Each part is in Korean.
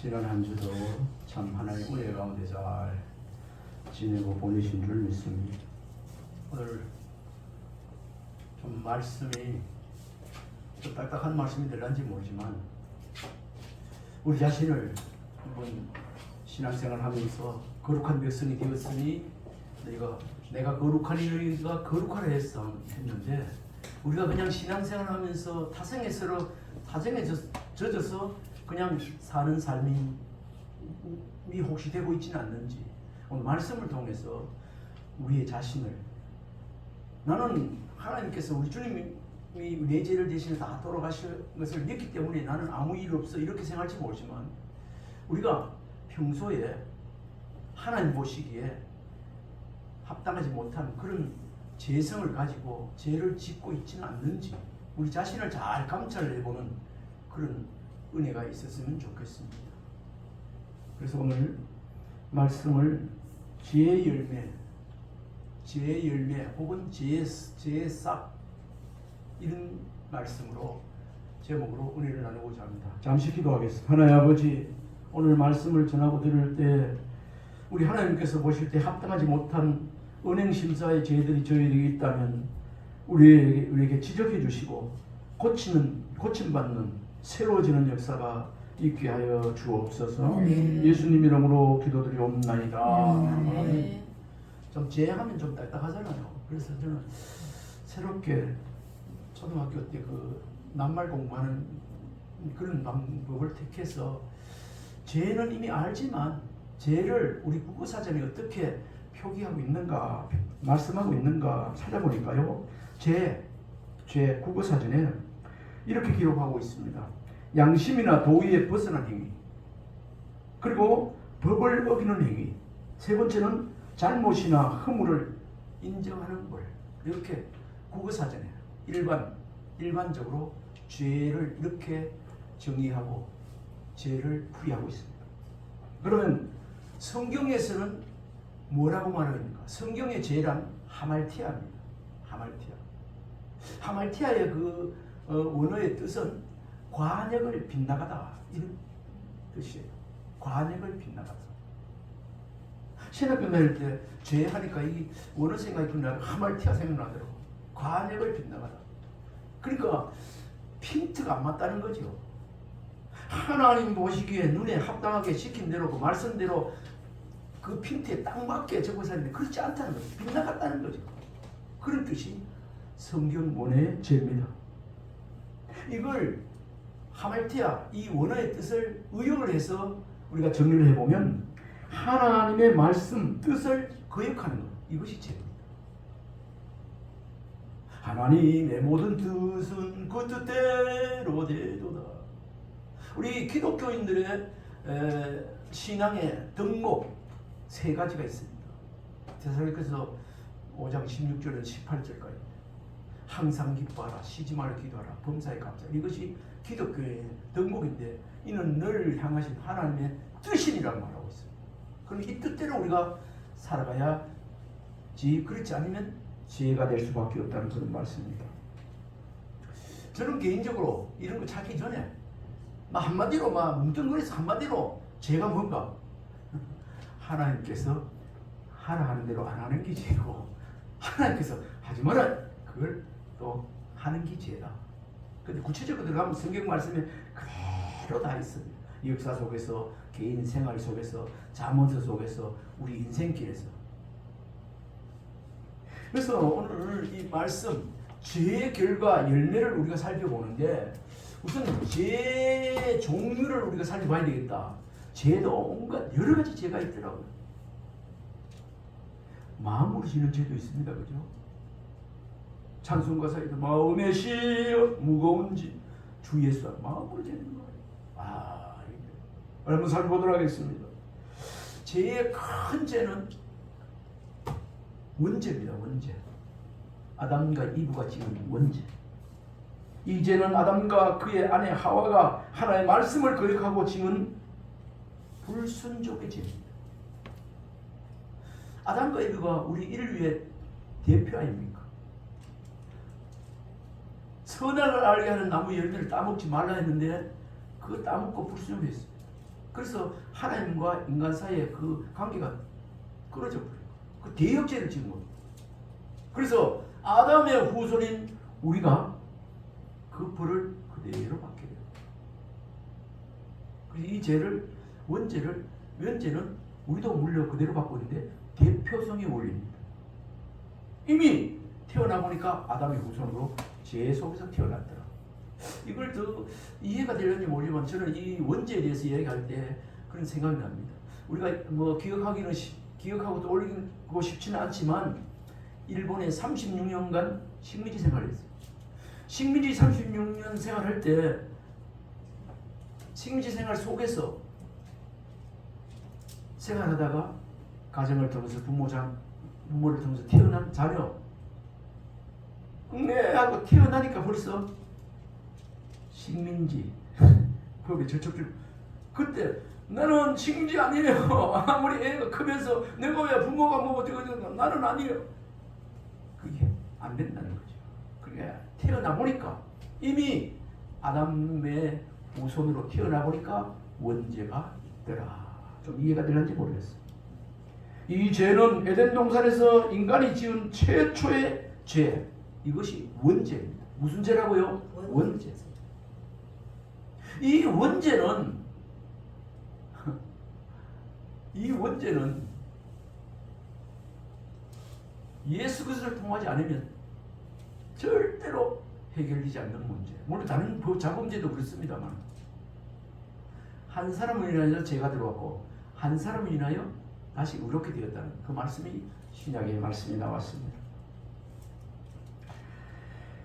지난 한 주도 참 하나님 은혜 가운데 잘 지내고 보내신 줄 믿습니다. 오늘 좀 말씀이 좀 딱딱한 말씀이 될런지 모르지만 우리 자신을 한번 신앙생활 하면서 거룩한 백성이 되었으니 내가 거룩하니 너희가 거룩하라 했는데 우리가 그냥 신앙생활 하면서 타성에 젖어서 그냥 사는 삶이 혹시 되고 있지는 않는지 오늘 말씀을 통해서 우리의 자신을 나는 하나님께서 우리 주님이 내 죄를 대신해 다 돌아가신 것을 믿기 때문에 나는 아무 일 없어 이렇게 생각할지 모르지만 우리가 평소에 하나님 보시기에 합당하지 못한 그런 죄성을 가지고 죄를 짓고 있지는 않는지 우리 자신을 잘 감찰해보는 그런 은혜가 있었으면 좋겠습니다. 그래서 오늘 말씀을 죄의 열매 혹은 죄의 싹 이런 말씀으로 제목으로 은혜를 나누고자 합니다. 잠시 기도하겠습니다. 하나님 아버지, 오늘 말씀을 전하고 들을 때 우리 하나님께서 보실 때 합당하지 못한 은행심사의 죄들이 저희에게 있다면 우리에게 지적해 주시고 고침받는 새로워지는 역사가 있게 하여 주옵소서. 예수님 이름으로 기도드리옵나이다. 좀 죄하면 좀 딱딱하잖아요. 그래서 저는 새롭게 초등학교 때 그 낱말 공부하는 그런 방법을 택해서 죄는 이미 알지만 죄를 우리 국어사전에 어떻게 표기하고 있는가, 말씀하고 있는가 찾아보니까요. 죄 국어사전에 이렇게 기록하고 있습니다. 양심이나 도의에 벗어난 행위, 그리고 법을 어기는 행위, 세 번째는 잘못이나 허물을 인정하는 걸. 이렇게 국어사전에 일반적으로 죄를 이렇게 정의하고 죄를 풀이하고 있습니다. 그러면 성경에서는 뭐라고 말합니까? 성경의 죄란 하말티아입니다. 하말티아의 그 원어의 뜻은 관역을 빗나가다 이런 뜻이에요. 관역을 빗나가다. 신학교 다닐 때 죄하니까 이 원어 생각이 끝나고 하말티아 생각나더라고. 관역을 빗나가다. 그러니까 핀트가 안 맞다는 거죠. 하나님 보시기에 눈에 합당하게 시킨 대로 그 말씀대로 그 핀트에 딱 맞게 적어서 했는데 그렇지 않다는 거죠. 빗나갔다는 거죠. 그런 뜻이 성경 원어의 죄입니다. 이걸 하말티아 이 원어의 뜻을 의역을 해서 우리가 정리를 해보면 하나님의 말씀 뜻을 거역하는 것, 이것이 죄입니다. 하나님의 모든 뜻은 그 뜻대로 되도다. 우리 기독교인들의 신앙의 덕목 세 가지가 있습니다. 데살로니가서 5장 16절에서 18절까지 항상 기뻐하라, 쉬지 말고 기도하라, 범사에 감사하라. 이것이 기독교의 덕목인데 이는 늘 향하신 하나님의 뜻이라고 말하고 있습니다. 그럼 이 뜻대로 우리가 살아가야지, 그렇지 않으면 죄가 될 수밖에 없다는 그런 말씀입니다. 저는 개인적으로 이런 거 찾기 전에 한마디로 뭉뚱그려서 한마디로 죄가 뭔가 하나님께서 하라 하는 대로 안 하는 게 죄고 하나님께서 하지 마라 그걸 또 하는 게 죄다. 근데 구체적으로 들어가면 성경 말씀에 그대로 다 있습니다. 역사 속에서, 개인 생활 속에서, 잠언서 속에서, 우리 인생길에서. 그래서 오늘 이 말씀 죄의 결과 열매를 우리가 살펴보는데 우선 죄의 종류를 우리가 살펴봐야 되겠다. 죄도 온갖 여러 가지 죄가 있더라고요. 마음으로 지는 죄도 있습니다. 그죠? 찬송가사에도 마음의 시여 무거운지 주 예수 마음으로 지는 거예요. 한번 살펴보도록 하겠습니다. 죄의 큰 죄는 원죄입니다. 원죄. 아담과 이브가 지은 원죄. 이 죄는 아담과 그의 아내 하와가 하나님의 말씀을 거역하고 지은 불순종의 죄입니다. 아담과 이브가 우리 인류의 대표 아닙니까? 선악을 알게 하는 나무 열매를 따먹지 말라 했는데 그거 따먹고 불순종했어요. 그래서 하나님과 인간 사이의 그 관계가 끊어져 버려요. 그 대역죄를 지은 거예요. 그래서 아담의 후손인 우리가 그 벌을 그대로 받게 돼요. 이 죄를, 원죄는 우리도 물려 그대로 받고 있는데 대표성의 원리입니다. 이미 태어나 보니까 아담의 후손으로 죄 속에서 태어났더라. 이걸 더 이해가 되려는지 모르지만 저는 이 원죄에 대해서 이야기할 때 그런 생각이 납니다. 우리가 뭐 기억하고 떠올리고 싶지는 않지만 일본에 36년간 식민지 생활을 했어요. 식민지 36년 생활할 때 식민지 생활 속에서 생활하다가 가정을 통해서 부모를 통해서 태어난 자녀 하고 태어나니까 벌써 식민지 법에 저촉줄. 그때 나는 식민지 아니에요. 아무리 애가 크면서 내가 왜 부모가 뭐 어쩌고 나는 아니에요. 그게 안 된다는 거죠. 그게 태어나 보니까 이미 아담의 후손으로 태어나 보니까 원죄가 있더라. 좀 이해가 되는지 모르겠어요. 이 죄는 에덴 동산에서 인간이 지은 최초의 죄. 이것이 원죄입니다. 무슨 죄라고요? 원죄. 이 원죄는 예수 그리스도를 통하지 않으면 절대로 해결되지 않는 문제. 물론 다른 자범죄도 그렇습니다만 한 사람을 인하여 죄가 들어왔고 한 사람을 인하여 다시 의롭게 되었다는 그 말씀이 신약의 말씀이 나왔습니다.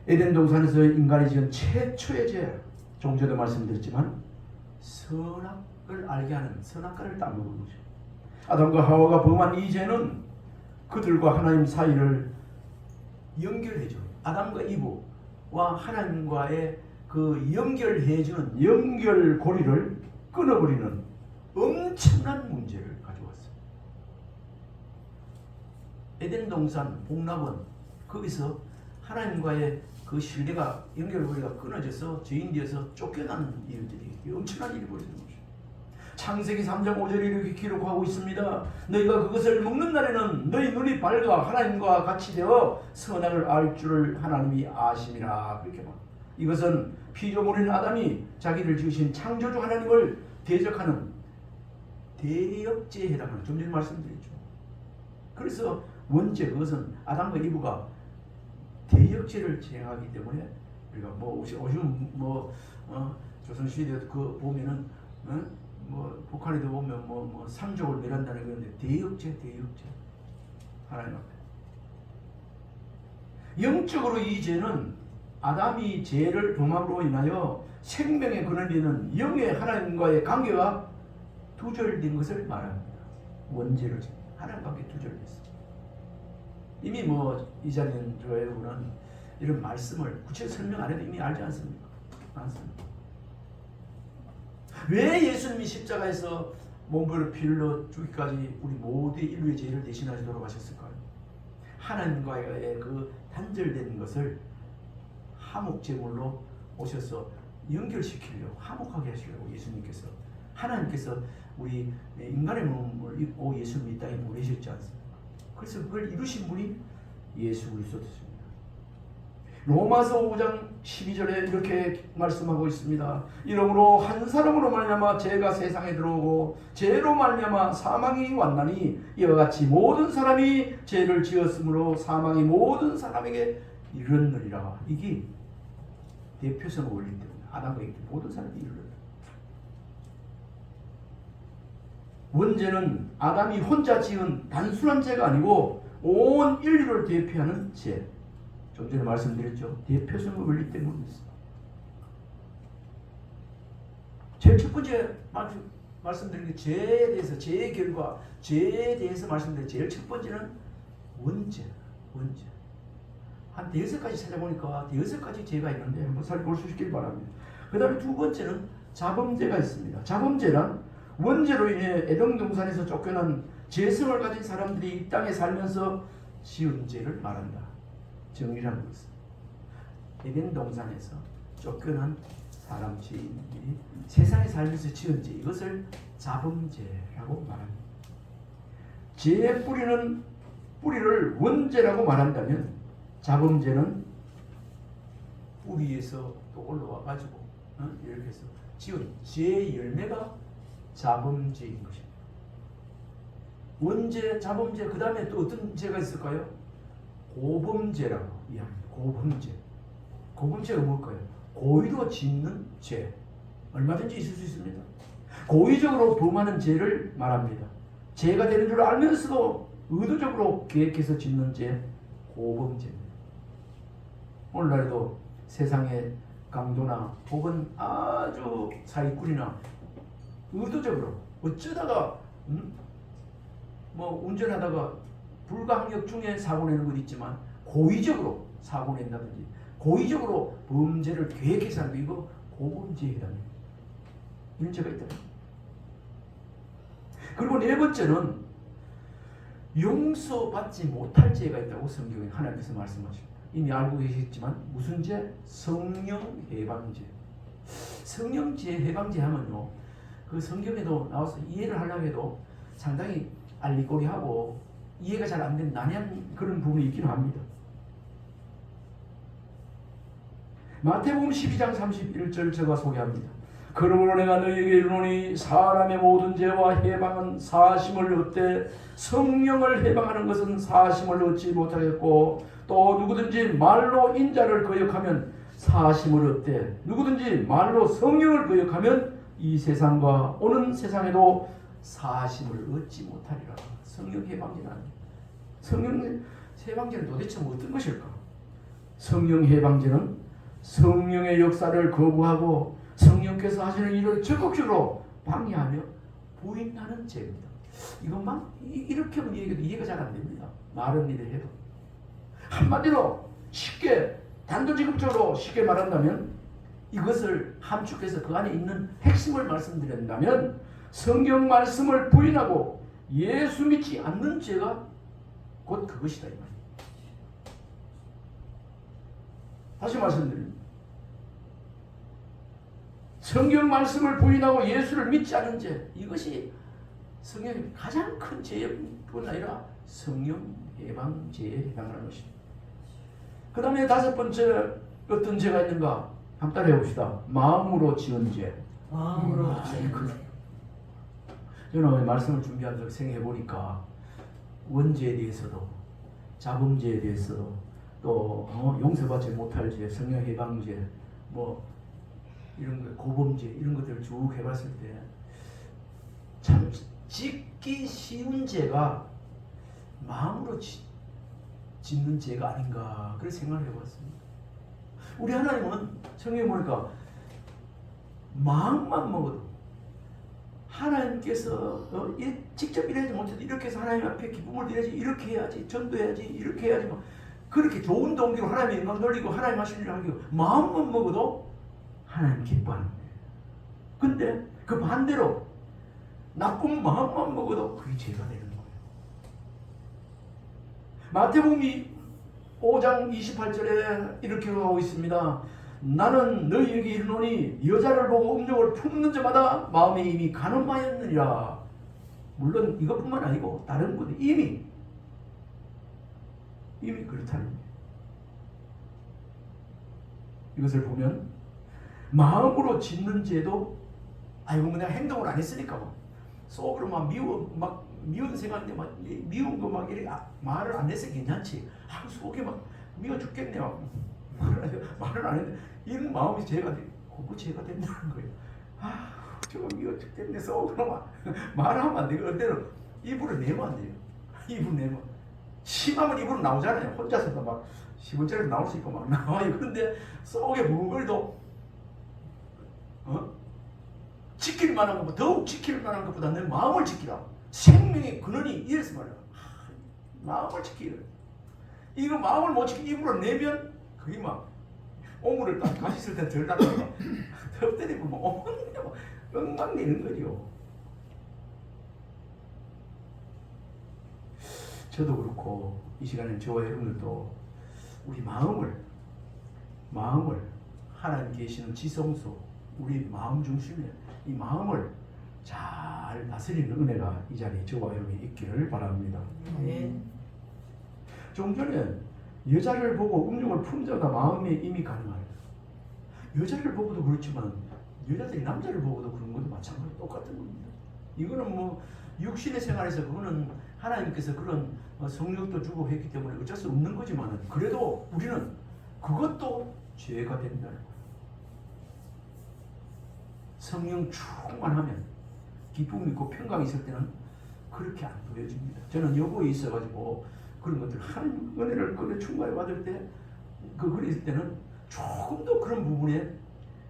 에덴 동산에서 인간이 지은 최초의 죄, 좀 전에도 말씀드렸지만 선악을 알게 하는 선악과를 따먹은 거죠. 아담과 하와가 범한 이 죄는 그들과 하나님 사이를 연결해줘요. 아담과 이브와 하나님과의 그 연결해주는 연결고리를 끊어버리는 엄청난 문제를 가져왔어요. 에덴 동산 복락원 거기서 하나님과의 그 신뢰가 연결고리가 끊어져서 죄인되어서 쫓겨나는 일들이 엄청난 일이 벌어지는 거죠. 창세기 3장 5절에 이렇게 기록하고 있습니다. 너희가 그것을 먹는 날에는 너희 눈이 밝아 하나님과 같이 되어 선악을 알 줄을 하나님이 아심이라. 그렇게 말. 이것은 피조물인 아담이 자기를 지으신 창조주 하나님을 대적하는 대역죄에 해당하는, 좀 전에 말씀드렸죠. 그래서 원죄, 그것은 아담과 이브가 대역죄를 진행하기 때문에 우리가 조선시대 그 보면은 북한에도 보면 상족을 멸한다는 그런데 대역죄 하나님 앞에 영적으로 이 죄는 아담이 죄를 범함으로 인하여 생명의 근원이 되는 영의 하나님과의 관계가 두절된 것을 말합니다. 원죄를 하나님과 관계 두절됐습니다. 이미 이 자리는 여러분은 이런 말씀을 구체적으로 설명 안 해도 이미 알지 않습니까? 않습니다. 왜 예수님이 십자가에서 몸을 피 흘려 죽기까지 우리 모두의 인류의 죄를 대신하시 돌아가셨을까요? 하나님과의 그 단절된 것을 화목제물로 오셔서 연결시키려고, 화목하게 하시려고 예수님께서, 하나님께서 우리 인간의 몸을 입고 예수님이 이 땅에 보내셨지 않습니까? 그래서 그걸 이루신 분이 예수 그리스도였습니다. 로마서 5장 12절에 이렇게 말씀하고 있습니다. 이러므로 한 사람으로 말미암아 죄가 세상에 들어오고 죄로 말미암아 사망이 왔나니 이와 같이 모든 사람이 죄를 지었으므로 사망이 모든 사람에게 이르렀느니라. 이게 대표성 원리 때문에 아담과 이브 모든 사람이 이르렀다. 원죄는 아담이 혼자 지은 단순한 죄가 아니고 온 인류를 대표하는 죄. 좀 전에 말씀드렸죠. 대표성의 원리 때문이었습니다. 제일 첫 번째 말씀드린 게 죄에 대해서, 죄의 결과, 죄에 대해서 말씀드린 제일 첫 번째는 원죄. 한 6가지 찾아보니까 6가지 죄가 있는데 한번 살펴볼 수 있길 바랍니다. 그 다음에 두 번째는 자범죄가 있습니다. 자범죄란 원죄로 인해 에덴 동산에서 쫓겨난 죄성을 가진 사람들이 이 땅에 살면서 지은 죄를 말한다. 정의라는 것은 에덴 동산에서 쫓겨난 사람 죄인들이 세상에 살면서 지은 죄, 이것을 자범죄라고 말합니다. 죄의 뿌리를 원죄라고 말한다면 자범죄는 뿌리에서 또 올라와 가지고 이렇게 해서 지은 죄의 열매가 자범죄인 것입니다. 원죄, 자범죄, 그 다음에 또 어떤 죄가 있을까요? 고범죄라고 이야기합니다. 고범죄. 고범죄가 뭘까요? 고의로 짓는 죄. 얼마든지 있을 수 있습니다. 고의적으로 범하는 죄를 말합니다. 죄가 되는 줄 알면서도 의도적으로 계획해서 짓는 죄, 고범죄입니다. 오늘날에도 세상의 강도나 혹은 아주 사기꾼이나 의도적으로 어쩌다가 운전하다가 불가항력 중에 사고 내는 것 있지만 고의적으로 사고 낸다든지 고의적으로 범죄를 계획해서 하는 거, 이거 고범죄에 해당해요. 이런 죄가 있다. 그리고 네 번째는 용서받지 못할 죄가 있다고 성경에 하나님께서 말씀하십니다. 이미 알고 계시겠지만 무슨 죄? 성령 해방죄. 성령 해방죄 하면요, 그 성경에도 나와서 이해를 하려고 해도 상당히 알리꼬리하고 이해가 잘 안 되는 난해한 그런 부분이 있기는 합니다. 마태복음 12장 31절 제가 소개합니다. 그러므로 내가 너희에게 이르노니 사람의 모든 죄와 해방은 사하심을 얻되 성령을 해방하는 것은 사하심을 얻지 못하겠고 또 누구든지 말로 인자를 거역하면 사하심을 얻되 누구든지 말로 성령을 거역하면 이 세상과 오는 세상에도 사하심을 얻지 못하리라. 성령 해방제는 아닙니다. 성령 해방제는 도대체 어떤 것일까? 성령 해방제는 성령의 역사를 거부하고 성령께서 하시는 일을 적극적으로 방해하며 부인하는 죄입니다. 이것만 이렇게 하면 이해가 잘 안 됩니다. 말은 이래 해도. 한마디로 쉽게 단도직입적으로 쉽게 말한다면 이것을 함축해서 그 안에 있는 핵심을 말씀드린다면 성경 말씀을 부인하고 예수 믿지 않는 죄가 곧 그것이다 이 말입니다. 다시 말씀드립니다. 성경 말씀을 부인하고 예수를 믿지 않은 죄, 이것이 성경의 가장 큰 죄뿐 아니라 성령 해방죄에 해당하는 것입니다. 그 다음에 다섯 번째 어떤 죄가 있는가? 한번 따라해 봅시다. 마음으로 지은 죄. 마음으로 지은 죄. 저는 말씀을 준비하면서 생각해 보니까 원죄에 대해서도 자범죄에 대해서도 또 용서받지 못할 죄, 성령 해방죄, 이런 거, 고범죄 이런 것들을 쭉 해봤을 때 참 짓기 쉬운 죄가 마음으로 짓는 죄가 아닌가 그런 생각을 해봤습니다. 우리 하나님은 성경에 보니까 마음만 먹어도 하나님께서 직접 일하지 못해도 이렇게 해서 하나님 앞에 기쁨을 드려야지, 이렇게 해야지, 전도해야지, 이렇게 해야지 그렇게 좋은 동기로 하나님의 영광 돌리고 하나님 하시는 일을 하기로 마음만 먹어도 하나님 기뻐하는 거예요. 근데 그 반대로 나쁜 마음만 먹어도 그게 죄가 되는 거예요. 마태복음 5장 28절에 이렇게 하고 있습니다. 나는 너희에게 이르노니 여자를 보고 음욕을 품는 자마다 마음에 이미 간음하였느니라. 물론 이것뿐만 아니고 다른 것도 이미 그렇다는 거예요. 이것을 보면 마음으로 짓는 죄도 내가 행동을 안 했으니까 속으로 미운 생각인데 미운 거 이렇게 말을 안 해서 괜찮지. 속에 미워 죽겠네 말을 안 했는데 이런 마음이 죄가 돼. 그거 죄가 된다는 거예요. 저거 미워 죽겠네 속으로 말하면 안 되고 어때는 입으로 내면 안 돼요. 입으로 내면 심하면 입으로 나오잖아요. 혼자서도 시분짜리 나올 수 있고 나와요. 그런데 속에 뭉글도 지킬 만한 것, 더욱 지킬 만한 것보다 내 마음을 지키라. 생명의 근원이 이래서 말이야. 마음을 지키라. 이거 마음을 못 지키고 입으로 내면 그게 오물을 딱 가시 쓸 때 덜 나가니까 덮대리고 엉망 내는 거죠. 저도 그렇고 이 시간에 저와 여러분들도 우리 마음을 하나님 계시는 지성소 우리 마음 중심에 이 마음을 잘 다스리는 은혜가 이 자리에 저와 여러분이 있기를 바랍니다. 좀 전에 여자를 보고 음욕을 품자가 마음에 이미 가능하다. 여자를 보고도 그렇지만 여자들이 남자를 보고도 그런 것도 마찬가지 똑같은 겁니다. 이거는 뭐 육신의 생활에서 그거는 하나님께서 그런 성욕도 주고 했기 때문에 어쩔 수 없는 거지만 그래도 우리는 그것도 죄가 된다는 거예요. 성령 충만하면 기쁨이 있고 평강이 있을 때는 그렇게 안 보여집니다. 저는 여고에 있어가지고 그런 것들 하나님 은혜를 그래 충만히 받을 때 그 글에 있을 때는 조금도 그런 부분에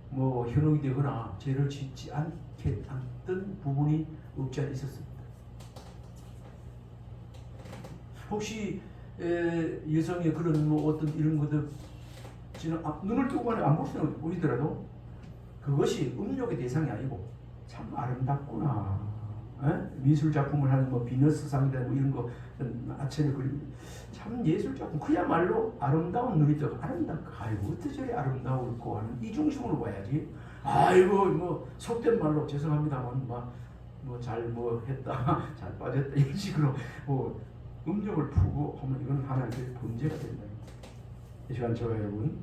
뭐 현혹이 되거나 죄를 짓지 않던 부분이 없지 않아 있었습니다. 혹시 여성의 그런 뭐 어떤 이런 것들 지금 눈을 뜨고 안 볼 수는 보이더라도 그것이 음욕의 대상이 아니고 참 아름답구나. 미술 작품을 하는 뭐 비너스상이다 뭐 이런 거 아체를 그리고 참 예술 작품 그야말로 아름다운 눈이 떠 아름답고 아이고 어떻게 저리 아름다울고 하는 이 중심으로 봐야지. 아이고 뭐 속된 말로 죄송합니다만 뭐 잘 뭐 했다 잘 빠졌다 이런 식으로 뭐 음욕을 푸고 하면 이건 하나님의 범죄가 된다. 이 시간 저와 여러분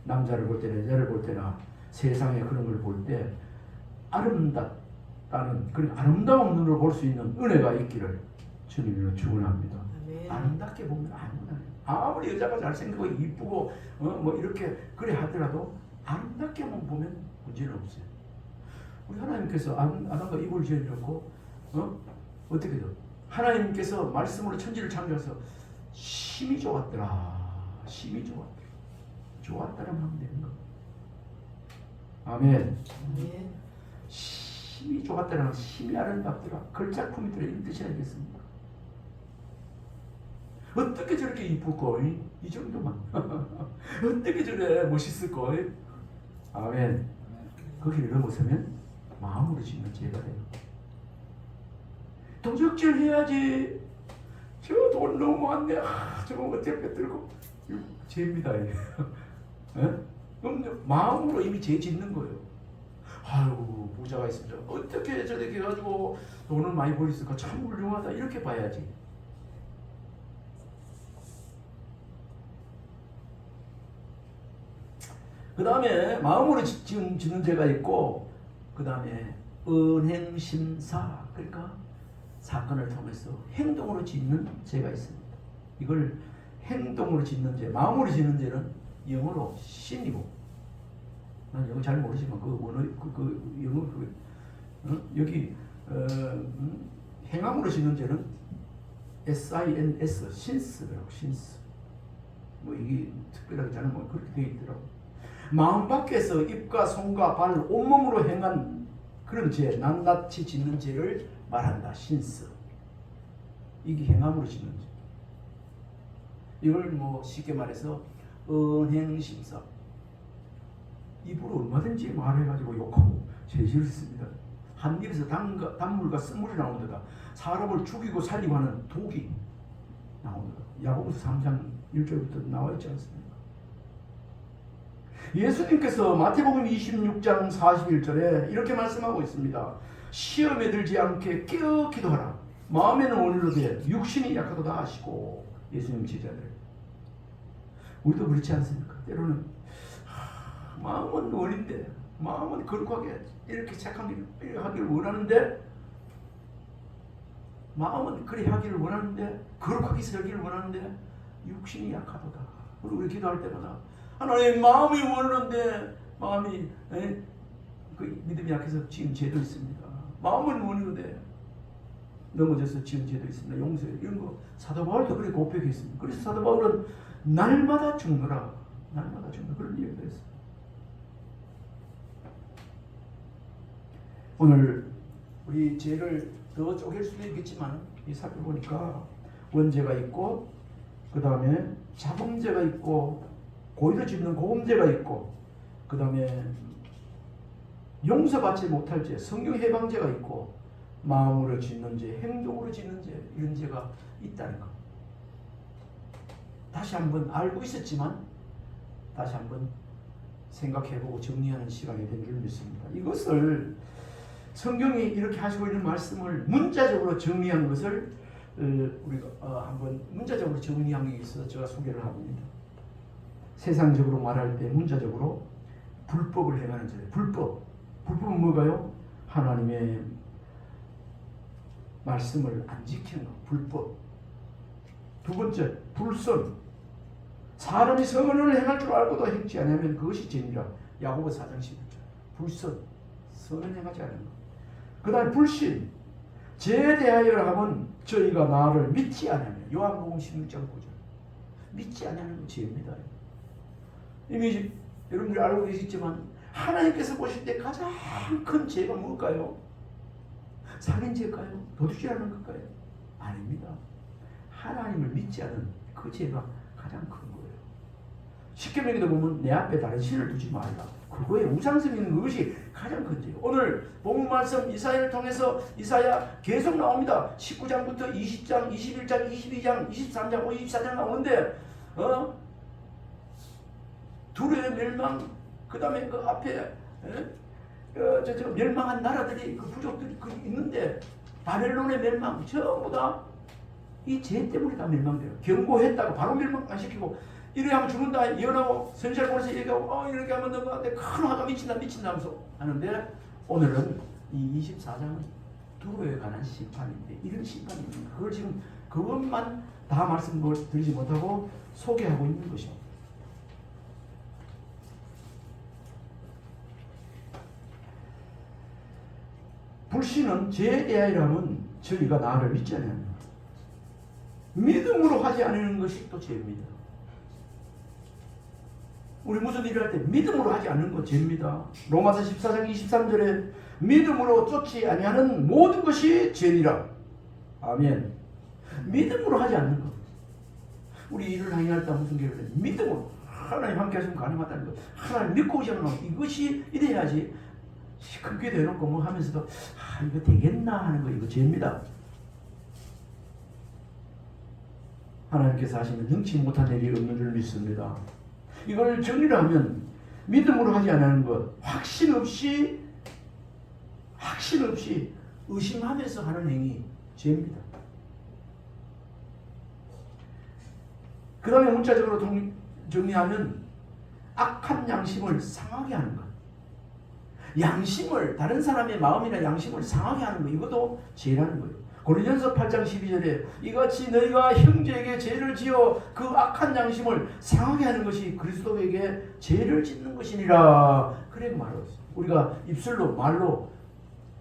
남자를 볼 때나 여자를 볼 때나 세상에 그런 걸 볼 때 아름답다는 그런 아름다운 눈으로 볼 수 있는 은혜가 있기를 주님으로 축원합니다. 아름답게 보면 아무나 아무리 여자가 잘생기고 이쁘고 뭐 이렇게 그래 하더라도 아름답게만 보면 문제는 없어요. 우리 하나님께서 아담과 이브를 지어주셨고 어떻게 돼? 하나님께서 말씀으로 천지를 창조해서 심히 좋았더라. 심히 좋았더라. 좋았다라면 하면 되는 거. 아멘. 심히 좋았다라는 심히 아름답더라. 걸작품이더라. 이런 뜻이 아니겠습니까? 어떻게 저렇게 이쁠까? 이 정도만. 어떻게 저래 멋있을까? 아멘. 거기를 넘어서면 마음으로 짓는 죄가 돼요. 도적질 해야지. 저 돈 너무 많네. 저거 어떻게 빼들고. 죄입니다. 그럼 마음으로 이미 죄 짓는 거예요. 아유 부자가 있으면 어떻게 저렇게 해가지고 돈을 많이 벌었을까 참 훌륭하다 이렇게 봐야지. 그 다음에 마음으로 짓는 죄가 있고 그 다음에 은행심사 그러니까 사건을 통해서 행동으로 짓는 죄가 있습니다. 이걸 행동으로 짓는 죄, 마음으로 짓는 죄는 영어로 신이고 난 영어 잘 모르지만 그 원어 그 영어 여기 행함으로 짓는 죄는 SINS 신스라고 신스 뭐 이게 특별하게 저는 뭐 그렇게 되어 있더라고. 마음 밖에서 입과 손과 발 온몸으로 행한 그런 죄, 낱낱이 짓는 죄를 말한다. 신스. 이게 행함으로 짓는 죄. 이걸 뭐 쉽게 말해서 은행심사. 입으로 얼마든지 말해가지고 욕하고 죄질을 씁니다. 한 입에서 단물과 쓴물이 나오는데다 사람을 죽이고 살리고 하는 독이 나옵니다. 야고보서 3장 1절부터 나와 있지 않습니까? 예수님께서 마태복음 26장 41절에 이렇게 말씀하고 있습니다. 시험에 들지 않게 깨어 기도하라. 마음에는 원로되 육신이 약하도다 하시고 예수님 제자들. 우리도 그렇지 않습니까? 때로는 마음은 원인데 마음은 거룩하게 이렇게 착하게 하기를 원하는데 마음은 그래 하기를 원하는데 거룩하게 살기를 원하는데 육신이 약하도다. 그리고 우리 기도할 때마다 하나님 마음이 원하는데 마음이 그 믿음이 약해서 지은 죄도 있습니다. 마음은 원하는데 넘어져서 지은 죄도 있습니다. 용서 이런 거 사도 바울도 그렇게 고백했습니다. 그래서 사도 바울은 날마다 죽노라 날마다 죽노라 그런 이야기도 했습니다. 오늘 우리 죄를 더 쪼갤 수도 있겠지만 이 살펴보니까 원죄가 있고 그 다음에 자범죄가 있고 고의로 짓는 고범죄가 있고 그 다음에 용서받지 못할 죄, 성령 해방죄가 있고 마음으로 짓는 죄, 행동으로 짓는 죄 이런 죄가 있다는 것. 다시 한번 알고 있었지만 다시 한번 생각해보고 정리하는 시간이 된 줄 믿습니다. 이것을 성경이 이렇게 하시고 있는 말씀을 문자적으로 정리한 것을 우리가 한번 문자적으로 정리한 게 있어서 제가 소개를 합니다. 세상적으로 말할 때 문자적으로 불법을 행하는 자들. 불법은 뭐가요? 하나님의 말씀을 안 지키는 것. 불법. 두 번째, 불선. 사람이 선을 행할 줄 알고도 행치 않으면 그것이 죄니라. 야고보 4장 11절. 불선. 선을 행하지 않는 것. 그 다음에 불신. 죄에 대하여 하면 저희가 나를 믿지 않으면. 요한복음 16장 9절. 믿지 않으면 죄입니다. 이미 여러분들이 알고 계시지만 하나님께서 보실 때 가장 큰 죄가 뭘까요? 살인죄일까요? 도둑질하는 걸까요? 아닙니다. 하나님을 믿지 않은 그 죄가 가장 큰 거예요. 십계명에도 보면 내 앞에 다른 신을 두지 말라. 그거에 우상성 있는 그것이 가장 큰 죄예요. 오늘 본문 말씀 이사야를 통해서 이사야 계속 나옵니다. 19장부터 20장, 21장, 22장, 23장, 54장 나오는데 둘의 멸망, 그 다음에 그 앞에 멸망한 나라들이 그 부족들이 있는데 바벨론의 멸망 전부 다 이 죄 때문에 다 멸망돼요. 경고했다고 바로 멸망 안 시키고 이래 하면 죽는다 예언하고 선지자를 보내서 얘기하고 이렇게 하면 너한테 큰 화가 미친다 하면서 하는데 오늘은 이 24장은 두로에 관한 심판인데 이런 심판이 있는 그걸 지금 그것만 다 말씀드리지 못하고 소개하고 있는 것입니다. 불신은 죄에 대하여라면 저희가 나를 믿지 않는 것. 믿음으로 하지 않는 것이 또 죄입니다. 우리 무슨 일을 할 때 믿음으로 하지 않는 건 죄입니다. 로마서 14장 23절에 믿음으로 쫓지 아니하는 모든 것이 죄니라. 아멘. 믿음으로 하지 않는 것. 우리 일을 행할 때 무슨 계획을 해? 믿음으로 하나님 함께 하시면 가능하다는 것. 하나님 믿고 오시면 이것이 이래야지. 크게 대놓고 뭐 하면서도 이거 되겠나 하는 거 이거 죄입니다. 하나님께서 하시면 능치 못한 일이 없는 줄 믿습니다. 이걸 정리를 하면 믿음으로 하지 않는 것, 확신 없이 의심하면서 하는 행위 죄입니다. 그 다음에 문자적으로 정리하면 악한 양심을 상하게 하는 것. 양심을 다른 사람의 마음이나 양심을 상하게 하는 것 이것도 죄라는 거예요. 고린도전서 8장 12절에 이같이 너희가 형제에게 죄를 지어 그 악한 양심을 상하게 하는 것이 그리스도에게 죄를 짓는 것이니라. 그래 말했어요. 우리가 입술로 말로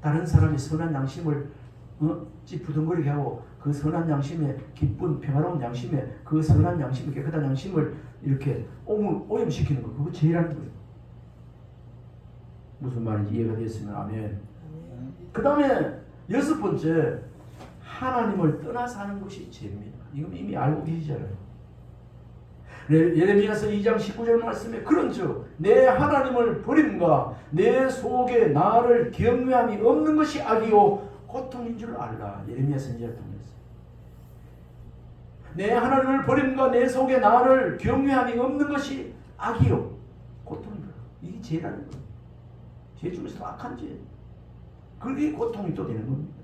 다른 사람의 선한 양심을 부둥거리게 하고 그 선한 양심에 기쁜 평화로운 양심에 그 선한 양심 깨끗한 양심을 이렇게 오염시키는 거 그거 죄라는 거예요. 무슨 말인지 이해가 됐으면 아멘. 그 다음에 6번째 하나님을 떠나 사는 것이 죄입니다. 이건 이미 알고 계시잖아요. 예레미야서 2장 19절 말씀에 그런즉 내 하나님을 버림과 내 속에 나를 경외함이 없는 것이 악이요 고통인 줄 알라. 예레미야 선지자를 통해서 내 하나님을 버림과 내 속에 나를 경외함이 없는 것이 악이요 고통인 줄 알라. 이게 죄라는 거예요. 죄 중에서도 악한 죄. 그게 고통이 또 되는 겁니다.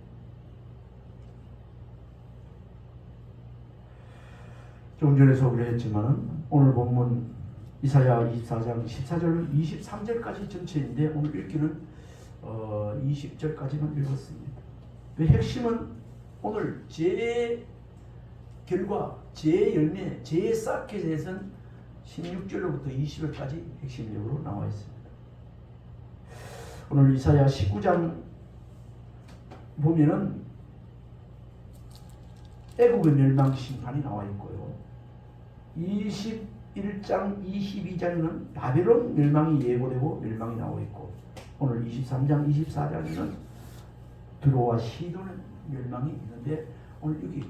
조금 전에 소개를 했지만 오늘 본문 이사야 24장 14절 23절까지 전체인데 오늘 읽기는 20절까지만 읽었습니다. 그 핵심은 오늘 죄의 결과, 죄의 열매, 죄의 쌓게 대해서는 16절로부터 20절까지 핵심적으로 나와 있습니다. 오늘 이사야 19장 보면은 애국의 멸망 심판이 나와 있고요. 21장, 22장에는 바벨론 멸망이 예고되고 멸망이 나와 있고 오늘 23장, 24장에는 드로와 시돈의 멸망이 있는데 오늘 여기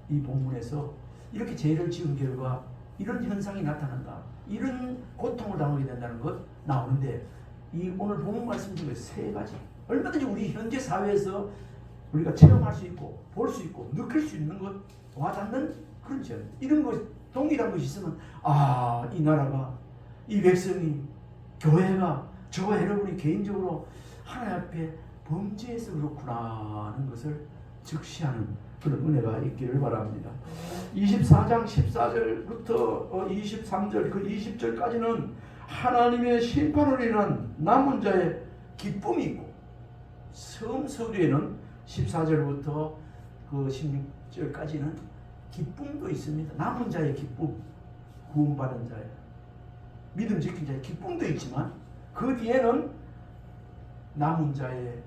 이 본문에서 이렇게 죄를 지은 결과 이런 현상이 나타난다. 이런 고통을 당하게 된다는 것 나오는데 이 오늘 본문 말씀 중에 세 가지 얼마든지 우리 현재 사회에서 우리가 체험할 수 있고 볼 수 있고 느낄 수 있는 것 와닿는 그런 죄 이런 것 동일한 것이 있으면 이 나라가 이 백성이 교회가 저와 여러분이 개인적으로 하나님 앞에 범죄해서 그렇구나 하는 것을 즉시하는 그런 은혜가 있기를 바랍니다. 24장 14절부터 23절 그 20절까지는 하나님의 심판으로 인한 남은 자의 기쁨이 있고, 성서류에는 14절부터 그 16절까지는 기쁨도 있습니다. 남은 자의 기쁨, 구원받은 자의 믿음 지킨 자의 기쁨도 있지만 그 뒤에는 남은 자의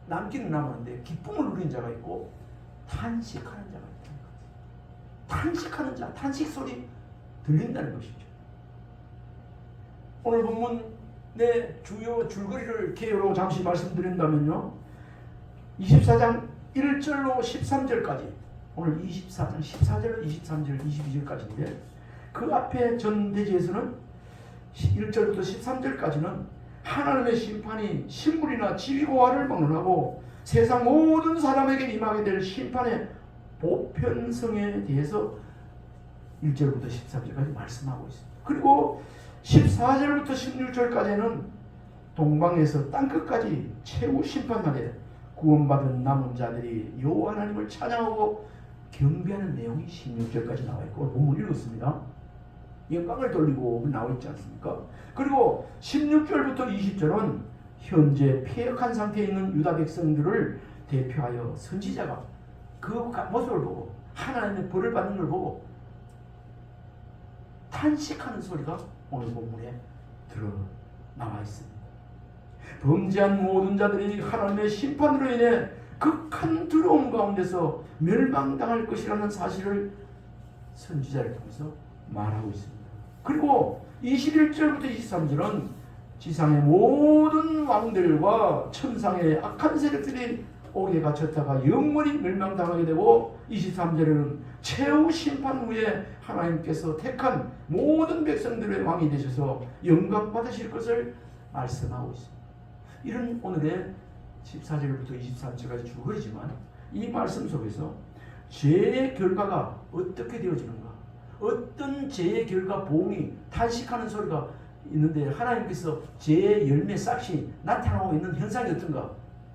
남기는 남았는데 기쁨을 누린 자가 있고 탄식하는 자가 있다는 거죠. 탄식하는 자, 탄식 소리 들린다는 것이죠. 오늘 본문의 주요 줄거리를 개요로 잠시 말씀드린다면요, 24장 1절로 13절까지, 오늘 24장 14절, 23절, 22절까지인데 그 앞에 전대지에서는 1절부터 13절까지는 하나님의 심판이 식물이나 지위고하를 막론하고 세상 모든 사람에게 임하게 될 심판의 보편성에 대해서 1절부터 13절까지 말씀하고 있습니다. 그리고 14절부터 16절까지는 동방에서 땅끝까지 최후 심판날에 구원받은 남은 자들이 여호와 하나님을 찬양하고 경배하는 내용이 16절까지 나와 있고, 본문 읽었습니다. 영광을 돌리고 나와 있지 않습니까? 그리고 16절부터 20절은 현재 폐역한 상태에 있는 유다 백성들을 대표하여 선지자가 그 모습을 보고 하나님의 벌을 받는 걸 보고 탄식하는 소리가 오늘 본문에 나와 있습니다. 범죄한 모든 자들이 하나님의 심판으로 인해 극한 두려움 가운데서 멸망당할 것이라는 사실을 선지자를 통해서 말하고 있습니다. 그리고 21절부터 23절은 지상의 모든 왕들과 천상의 악한 세력들이 옥에 갇혔다가 영원히 멸망당하게 되고, 23절에는 최후 심판 후에 하나님께서 택한 모든 백성들의 왕이 되셔서 영광 받으실 것을 말씀하고 있습니다. 이런 오늘의 14절부터 23절까지 줄거리지만 이 말씀 속에서 죄의 결과가 어떻게 되어지는가, 어떤 죄의 결과 보응이 탄식하는 소리가 있는데 하나님께서 죄의 열매 싹이 나타나고 있는 현상이 어떤가,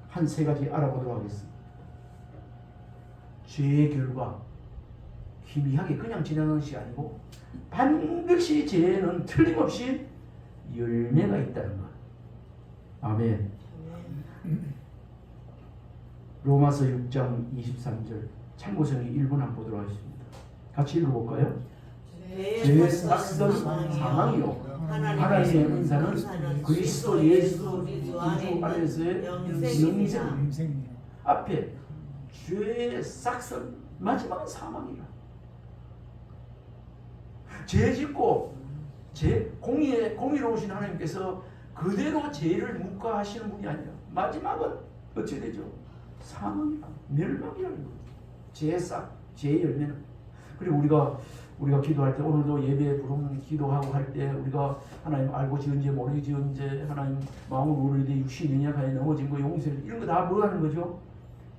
한 세 가지 알아보도록 하겠습니다. 죄의 결과, 희미하게 그냥 지나가는 것이 아니고 반드시 죄에는 틀림없이 열매가 있다는 것. 아멘. 로마서 6장 23절 참고성이 1분 한번 보도록 하겠습니다. 같이 읽어볼까요? 죄의 싹은 사망이요 하나님의 은사는 그리스도 예수 안에서의 영생이라. 앞에 죄의 싹은 마지막은 사망이라. 죄 짓고 공의로우신 하나님께서 그대로 죄를 묵과하시는 분이 아니라 마지막은 어찌 되죠? 사망이라, 멸망이라는 거죠. 죄의 싹, 죄의 열매는. 그리고 우리가 기도할 때, 오늘도 예배 부르는 기도하고 할 때 우리가 하나님 알고 지은 죄 모르게 지은 죄, 하나님 마음을 모르게 육신이 연약하여 넘어진 거 용서, 이런 거 다 뭐 하는 거죠?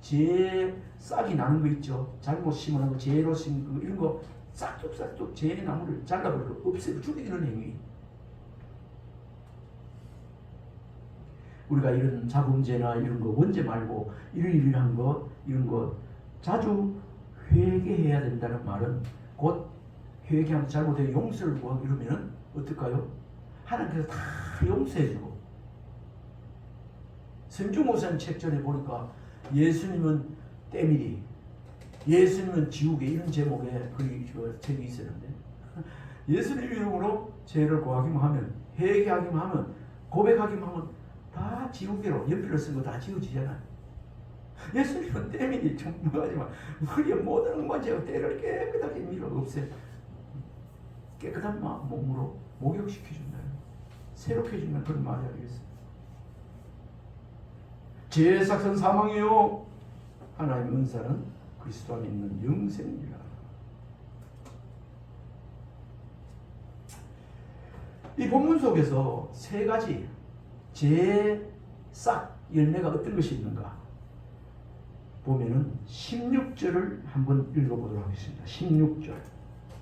죄 싹이 나는 거 있죠. 잘못 심은 거, 죄로 심은 거, 이런 거 싹둑싹둑 죄의 나무를 잘라버리고 없애고 죽이는 행위. 우리가 이런 자범죄나 이런 거 원죄 말고 이런 거 이런 거 자주 회개해야 된다는 말은, 곧 회개하면 잘못해 용서를 구하고 이러면은 어떨까요? 하나님께서 다 용서해주고. 성주모산 책전에 보니까 예수님은 때밀이, 예수님은 지옥에, 이런 제목의 그 책이 있었는데, 예수님 이름으로 죄를 구하기만 하면, 회개하기만 하면, 고백하기만 하면 다 지우개로 연필로 쓴 거 다 지워지잖아요. 예수님은 때밀이 좀 뭐하지만 우리의 모든 문제와 때를 깨끗하게 밀어 없애, 깨끗한 몸으로 목욕시켜준다, 새롭게 해준다, 그런 말이 아니겠어요? 죄의 삭은 사망이요 하나님의 은사는 그리스도 안에 있는 영생이라. 이 본문 속에서 세 가지 죄의 싹 열매가 어떤 것이 있는가 보면은 16절을 한번 읽어보도록 하겠습니다. 16절,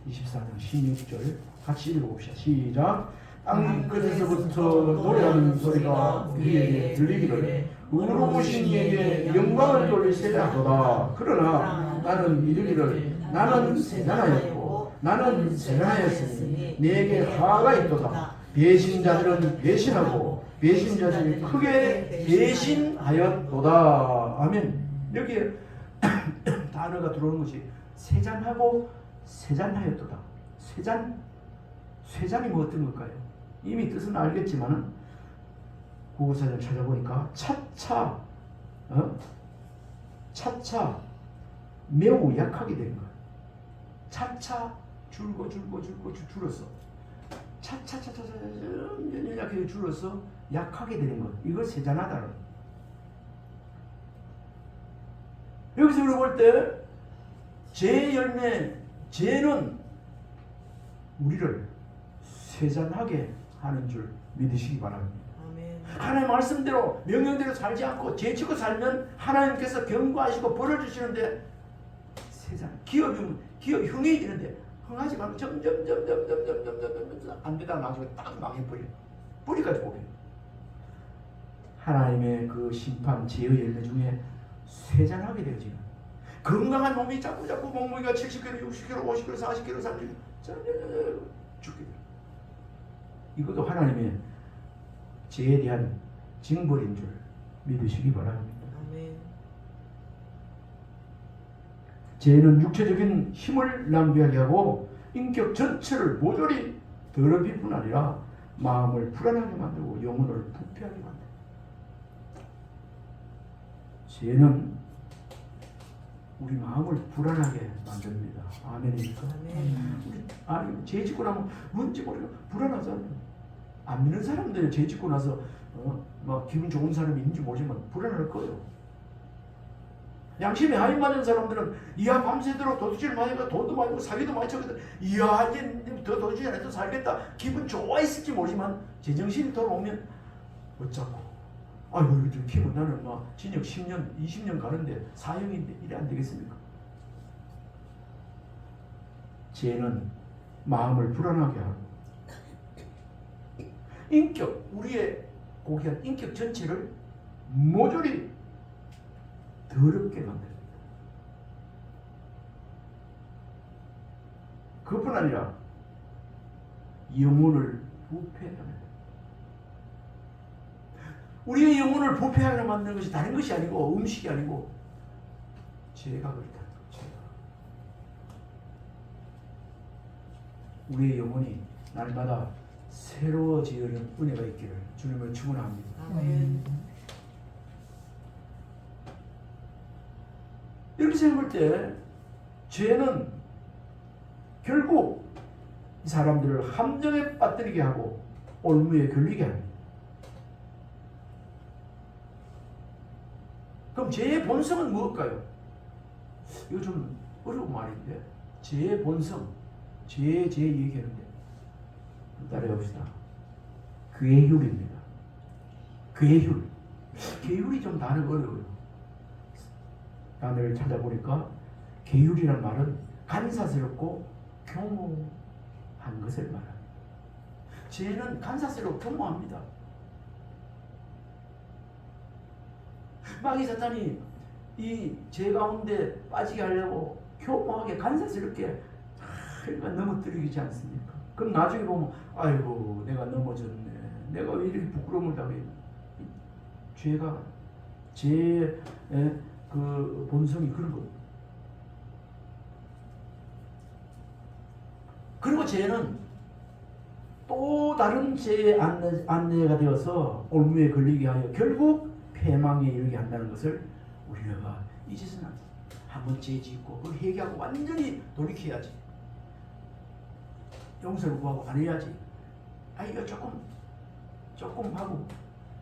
24장 16절 같이 읽어봅시다. 시작. 땅 끝에서부터 노래하는 소리가 우리에게 들리기를 의로우신 이에게 영광을 돌리세라도다. 그러나 나는 이르기를 나는 세잔하였고 나는 세잔하였으니 내게 화가 있도다. 배신자들은 배신하고 배신자들이 크게 배신하였도다. 아멘. 여기에 단어가 들어오는 것이 세잔하고 세잔하였도다. 쇠잔이 뭐 어떤 걸까요? 이미 뜻은 알겠지만은 국어사전을 찾아보니까 차차 매우 약하게 된 거예요. 차차 줄었어. 차차차차차 약하게 줄어서 약하게 되는 것. 이걸 세잔하다는 거예요. 여기서 우리 볼 때 죄의 열매, 죄는 우리를 세잔하게 하는 줄 믿으시기 바랍니다. 아멘. 하나님의 말씀대로 명령대로 살지 않고 죄짓고 살면 하나님께서 경고하시고 벌을 주시는데 세상 기업 흥해지는데 흥하지 말고 점점 안 되다가 나중에 딱 망해버려. 뿌리까지 보게. 하나님의 그 심판 죄의 열매 중에 쇠잔하게 되어지는 건강한 몸이 자꾸 몸무게가 70kg, 60kg, 50kg, 40kg, 30kg 죽게 돼요. 이것도 하나님의 죄에 대한 징벌인 줄 믿으시기 바랍니다. 아멘. 죄는 육체적인 힘을 낭비하게 하고 인격 전체를 모조리 더럽힐 뿐 아니라 마음을 불안하게 만들고 영혼을 부패하게 만듭니다. 죄는 우리 마음을 불안하게 만듭니다. 아멘입니까? 아멘. 죄 짓고 나면 뭔지 모르고 불안하잖아요. 안 믿는 사람들은 죄 짓고 나서 막 기분 좋은 사람이 있는지 모르지만 불안할 거예요. 양심에 하인 맞은 사람들은 이야 밤새도록 도둑질 많이 하고 돈도 많이 하고 사기도 많이 쳤거든. 이야 이제 더 도둑질 안 해도 살겠다. 기분 좋아했을지 모르지만 제정신이 돌아오면 어쩌고 아이고 이거 키고 나는 막 징역 10년 20년 가는데 사형인데 이래 안 되겠습니까? 죄는 마음을 불안하게 하고 인격 우리의 고귀한 인격 전체를 모조리 더럽게 만듭니다. 그뿐 아니라 영혼을 부패하게 합니다. 우리의 영혼을 부패하게 만드는 것이 다른 것이 아니고 음식이 아니고 죄가 그렇다. 죄가. 우리의 영혼이 날마다 새로워지는 은혜가 있기를 주님을 축원합니다. 아멘. 이렇게 생각할 때 죄는 결국 이 사람들을 함정에 빠뜨리게 하고 올무에 걸리게 합니다. 그럼 죄의 본성은 무엇일까요? 이거 좀 어려운 말인데 죄의 본성, 죄 얘기하는데 따라해봅시다. 괴휼입니다. 괴휼. 괴휼이 좀 단어가 어려워요. 단어를 찾아보니까 괴휼이란 말은 간사스럽고 교모한 것을 말합니다. 죄는 간사스럽고 교모합니다. 마귀 사탄이 이 죄 가운데 빠지게 하려고 교모하게 간사스럽게 넘어뜨리지 않습니까? 그럼 나중에 보면 아이고 내가 넘어졌네. 내가 왜 이렇게 부끄러움을 당해? 죄가 죄의 그 본성이 그런 겁니다. 그리고 죄는 또 다른 죄의 안내가 되어서 올무에 걸리게 하여 결국 패망에 이르게 한다는 것을 우리가 잊어서는 안 돼. 한번 죄 짓고 그걸 회개하고 완전히 돌이켜야지. 용서를 구하고 안 해야지. 이거 조금 하고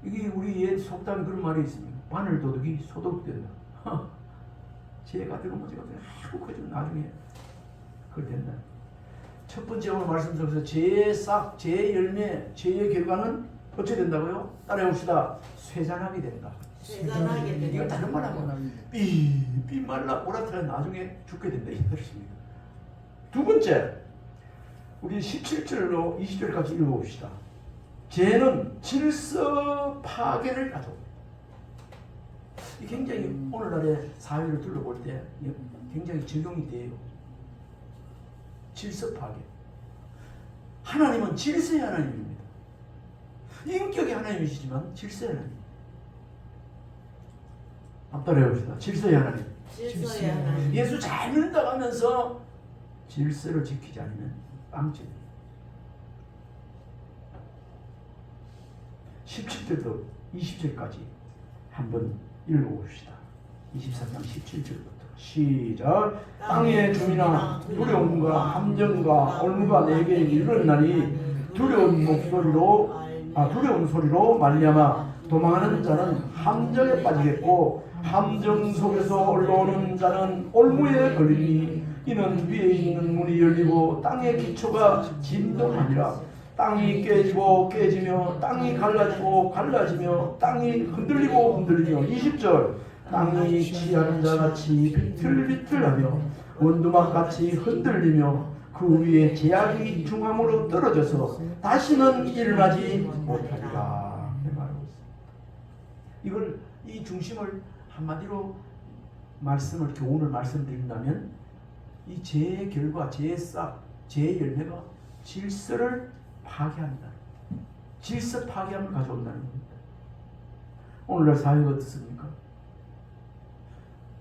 이게 우리 옛 속담에 그런 말이 있습니다. 바늘 도둑이 소독된다. 죄가 들어오면 그좀 나중에 그걸 된다. 첫 번째 오늘 말씀 속에서 죄의 싹, 죄의 열매, 죄의 결과는 어떻게 된다고요? 따라해봅시다. 쇠잔하게 된다. 세잔하게 이거 된다. 다른 말하면 삐 말라 오라트가 나중에 죽게 된다 이 말입니다. 두 번째 우리 17절로 20절까지 읽어봅시다. 죄는 질서 파괴를 가져옵니다. 이 굉장히 오늘날의 사회를 둘러볼 때 굉장히 적용이 돼요. 질서 파괴. 하나님은 질서의 하나님입니다. 인격의 하나님이시지만 질서의 하나님. 한번 따라해봅시다. 질서의 하나님. 질서의 하나님. 예수 잘 믿는다고 하면서 질서를 지키지 않으면 빵점이에요. 17절부터 20절까지 한번 읽어봅시다. 24장 17절부터 시작. 땅의 주민아, 두려움과 함정과 올무가 내게 이르렀나니 두려운 소리로 말미암아 도망하는 자는 함정에 빠지겠고 함정 속에서 올라오는 자는 올무에 걸리니 이는 위에 있는 문이 열리고 땅의 기초가 진동하니라. 땅이 깨지고 깨지며 땅이 갈라지고 갈라지며 땅이 흔들리고 흔들리며 20절 땅이 취하는 자같이 비틀비틀하며 원두막같이 흔들리며 그 위에 제약이 중앙으로 떨어져서 다시는 일어나지 못하리라. 말하고 있습니다. 이걸 이 중심을 한마디로 말씀을 교훈을 말씀드린다면 이 죄의 결과, 죄의 싹, 죄의 열매가 질서를 파괴한다. 질서 파괴함을 가져온다는 겁니다. 오늘날 사회가 어떻습니까?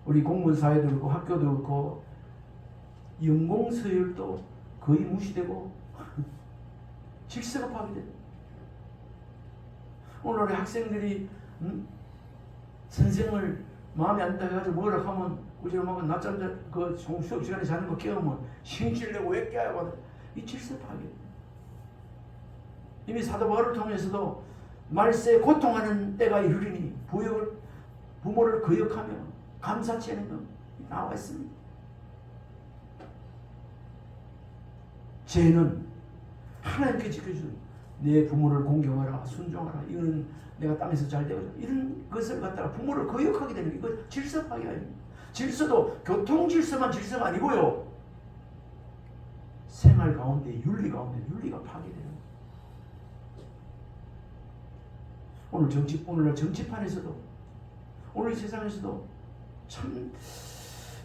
우리 공무원 사회도 그렇고 학교도 그렇고 연공서열도 거의 무시되고 질서가 파괴돼요. 오늘의 학생들이 선생을 마음에 안 든다 해가지고 뭐라 하면 우리 엄마가 낮잠 그 수업 시간에 자는 거 깨우면 신질내고 왜 깨워? 이 질서 파괴. 이미 사도 바울을 통해서도 말세에 고통하는 때가 이르리니 부모를 거역하며 감사치 않은 것 나와 있습니다. 죄는 하나님께 지켜준 내 부모를 공경하라, 순종하라. 이거는 내가 땅에서 잘 되고 이런 것을 갖다가 부모를 거역하게 되는 게 이거 질서 파괴가 아닙니다. 질서도 교통 질서만 질서가 아니고요. 생활 가운데 윤리 가운데 윤리가 파괴되는 거예요. 오늘날 정치판에서도 오늘 세상에서도 참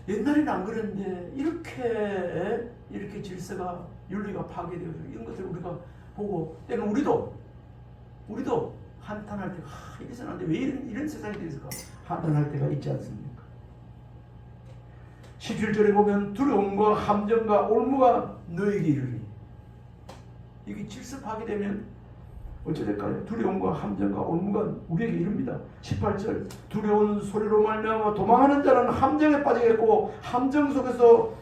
옛날에는 안 그랬는데 이렇게 질서가 윤리가 파괴되어서 이런 것들을 우리가 보고 때는 우리도 한탄할 때가 이래서는 안 돼. 왜 이런 세상이 되었을까? 한탄할 때가 있지 않습니까? 17절에 보면 두려움과 함정과 올무가 너에게 이르니 이게 질서 파괴되면 어찌 될까요? 두려움과 함정과 올무가 우리에게 이릅니다. 18절 두려운 소리로 말미암아 도망하는 자는 함정에 빠지겠고 함정 속에서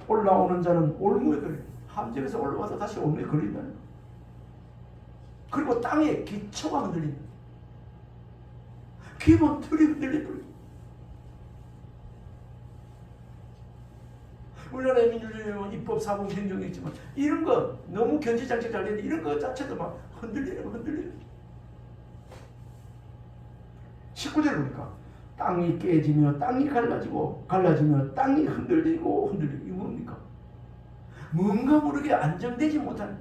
올라오는 자는 올무에 걸립니다. 함정에서 올라와서 다시 올무에 걸린다는 거. 그리고 땅의 기초가 흔들립니다. 기본틀이 흔들립니다. 우리나라의 민주주의는 입법, 사법, 행정이 있지만 이런 거 너무 견제장치 잘 되는데 이런 거 자체도 막 흔들리는 19절을 보니까 땅이 깨지며 땅이 갈라지며 땅이 흔들리고 이거 뭡니까? 뭔가 모르게 안정되지 못하는.